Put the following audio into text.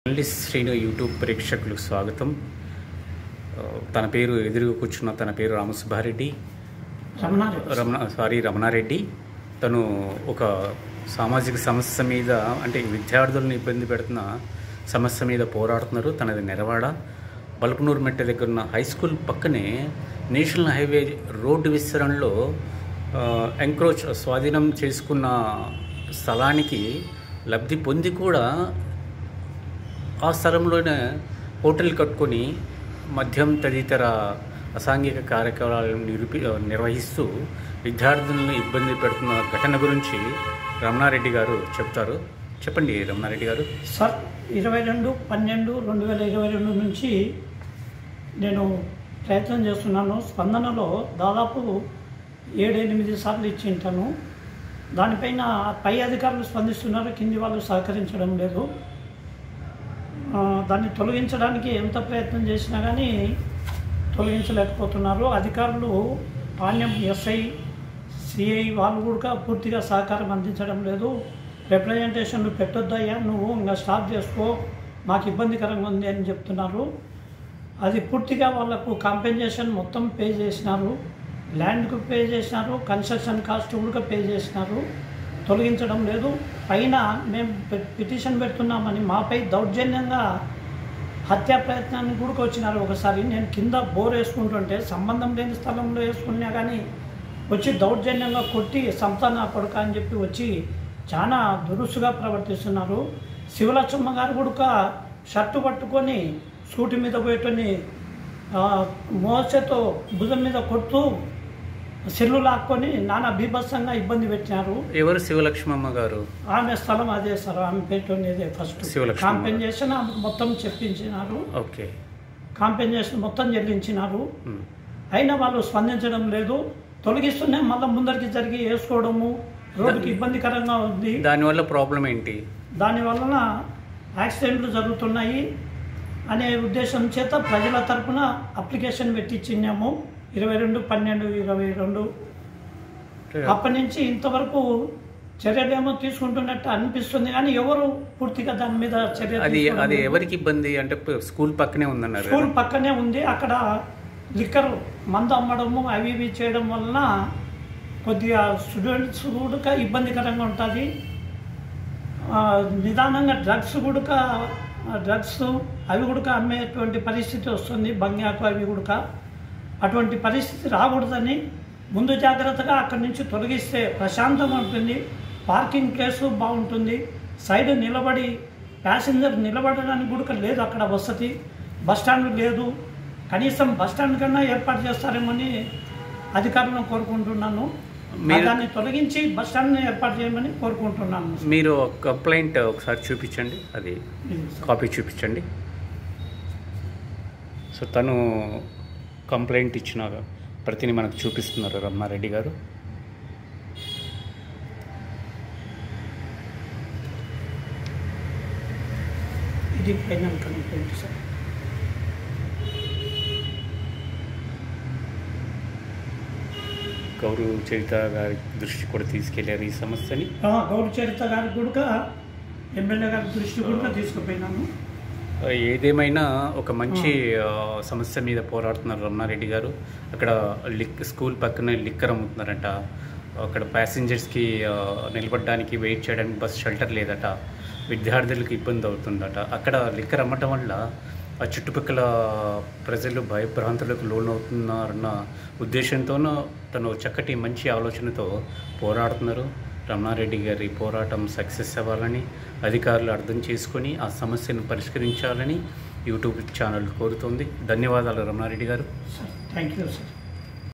Journalist Srinu YouTube ప్రేక్షకులకు స్వాగతం. తన పేరు ఎదురుగా కూర్చున్న తన పేరు రామసుబ్బారెడ్డి రమణారెడ్డి. తను ఒక సామాజిక సమస్య మీద, అంటే విద్యార్థులను ఇబ్బంది పెడుతున్న సమస్య మీద పోరాడుతున్నారు. తనది నెరవాడ బల్కనూరు మెట్ట దగ్గర ఉన్న హై స్కూల్ పక్కనే నేషనల్ హైవే రోడ్డు విస్తరణలో ఎంక్రోచ్ స్వాధీనం చేసుకున్న స్థలానికి లబ్ధి పొంది కూడా ఆ స్థలంలోనే హోటల్ కట్టుకొని మద్యం తదితర అసాంఘిక కార్యక్రమాలను నిర్వహిస్తూ విద్యార్థులను ఇబ్బంది పెడుతున్న ఘటన గురించి రమణారెడ్డి గారు చెప్తారు. చెప్పండి రమణారెడ్డి గారు. సార్, 22/12/2022 నుంచి నేను ప్రయత్నం చేస్తున్నాను. స్పందనలో దాదాపు 7-8 సార్లు ఇచ్చి ఉంటాను. దానిపైన పై అధికారులు స్పందిస్తున్నారు, కింది వాళ్ళు సహకరించడం లేదు. దాన్ని తొలగించడానికి ఎంత ప్రయత్నం చేసినా కానీ తొలగించలేకపోతున్నారు. అధికారులు పాణ్యం ఎస్ఐ, సిఐ వాళ్ళు కూడా పూర్తిగా సహకారం అందించడం లేదు. రిప్రజెంటేషన్లు పెట్టొద్దయ్యా, నువ్వు ఇంకా స్టాప్ చేసుకో, మాకు ఇబ్బందికరంగా ఉంది అని చెప్తున్నారు. అది పూర్తిగా వాళ్ళకు కాంపెన్సేషన్ మొత్తం పే చేసినారు, ల్యాండ్కు పే చేసినారు, కన్స్ట్రక్షన్ కాస్ట్ కూడా పే చేసినారు. తొలగించడం లేదు. పైన మేము పిటిషన్ పెడుతున్నామని మాపై దౌర్జన్యంగా హత్యా ప్రయత్నాన్ని కూడా వచ్చినారు. ఒకసారి నేను కింద బోర్ వేసుకుంటుంటే సంబంధం లేని స్థలంలో వేసుకున్నా కానీ వచ్చి దౌర్జన్యంగా కొట్టి సంతాన కొడుక అని చెప్పి వచ్చి చాలా దురుసుగా ప్రవర్తిస్తున్నారు. శివలక్ష్మ గారు కూడా షర్టు పట్టుకొని స్కూటీ మీద పోయేటని మోసతో భుజం మీద కొడుతూ సెల్లు లాక్కొని నానా బీభత్సంగా ఇబ్బంది పెట్టినారు. ఎవరు శివలక్ష్మమ్మ గారు? ఆమె స్థలం అదే సార్, ఆమె పెట్టేదే ఫస్ట్. కాంపెన్సేషన్ ఆమెకు మొత్తం చెప్పించినారు. ఓకే, కాంపెన్సేషన్ మొత్తం చెల్లించినారు. అయినా వాళ్ళు స్పందించడం లేదు. తొలగిస్తూనే మళ్ళీ ముందరికి జరిగి వేసుకోవడము రోడ్డుకి ఇబ్బందికరంగా ఉంది. దానివల్ల ప్రాబ్లం ఏంటి? దానివలన యాక్సిడెంట్లు జరుగుతున్నాయి అనే ఉద్దేశం చేత ప్రజల తరఫున అప్లికేషన్ పెట్టించినాము 22/12/2022. అప్పటి నుంచి ఇంతవరకు చర్యలేమో తీసుకుంటున్నట్టు అనిపిస్తుంది కానీ ఎవరు పూర్తిగా దాని మీద చర్య. అది ఎవరికి ఇబ్బంది అంటే స్కూల్ పక్కనే ఉందన్నారు. స్కూల్ పక్కనే ఉంది. అక్కడ లిక్కర్ మందు అమ్మడము అవి ఇవి చేయడం వలన కొద్దిగా స్టూడెంట్స్ కూడా ఇబ్బందికరంగా ఉంటుంది. నిదానంగా డ్రగ్స్ అవి కూడా అమ్మేటువంటి పరిస్థితి వస్తుంది. బంగాకు అవి కూడా అటువంటి పరిస్థితి రాకూడదని ముందు జాగ్రత్తగా అక్కడి నుంచి తొలగిస్తే ప్రశాంతంగా ఉంటుంది. పార్కింగ్ ప్లేసు బాగుంటుంది. సైడ్ నిలబడి ప్యాసింజర్ నిలబడడానికి కూడా లేదు అక్కడ వసతి. బస్టాండ్ లేదు. కనీసం బస్టాండ్ కన్నా ఏర్పాటు చేస్తారేమని అధికారులను కోరుకుంటున్నాను. దాన్ని తొలగించి బస్టాండ్ని ఏర్పాటు చేయమని కోరుకుంటున్నాను. మీరు కంప్లైంట్ ఒకసారి చూపించండి, అది కాపీ చూపించండి. సో తను కంప్లైంట్ ఇచ్చిన ప్రతిని మనకు చూపిస్తున్నారు రమణారెడ్డి గారు. ఇది ఫైనల్ కంప్లైంట్ సార్. గౌరవ చరిత గారి దృష్టి కూడా తీసుకెళ్లారు ఈ సమస్యని. గౌరవ చరిత గారి కూడా ఎమ్మెల్యే గారి దృష్టి కూడా తీసుకుపోయినాను. ఏదేమైనా ఒక మంచి సమస్య మీద పోరాడుతున్నారు రమణారెడ్డి గారు. అక్కడ స్కూల్ పక్కన లిక్కర్ అమ్ముతున్నారట. అక్కడ ప్యాసింజర్స్కి నిలబడడానికి వెయిట్ చేయడానికి బస్ షెల్టర్ లేదట. విద్యార్థులకు ఇబ్బంది అవుతుందట. అక్కడ లిక్కర్ అమ్మటం వల్ల ఆ చుట్టుపక్కల ప్రజలు భయభ్రాంతులకు లోనవుతున్నారన్న ఉద్దేశంతోనూ తను చక్కటి మంచి ఆలోచనతో పోరాడుతున్నారు. రమణారెడ్డి గారి పోరాటం సక్సెస్ అవ్వాలని, అధికారులు అర్థం చేసుకొని ఆ సమస్యను పరిష్కరించాలని యూట్యూబ్ ఛానల్ కోరుతోంది. ధన్యవాదాలు రమణారెడ్డి గారు. Thank you sir.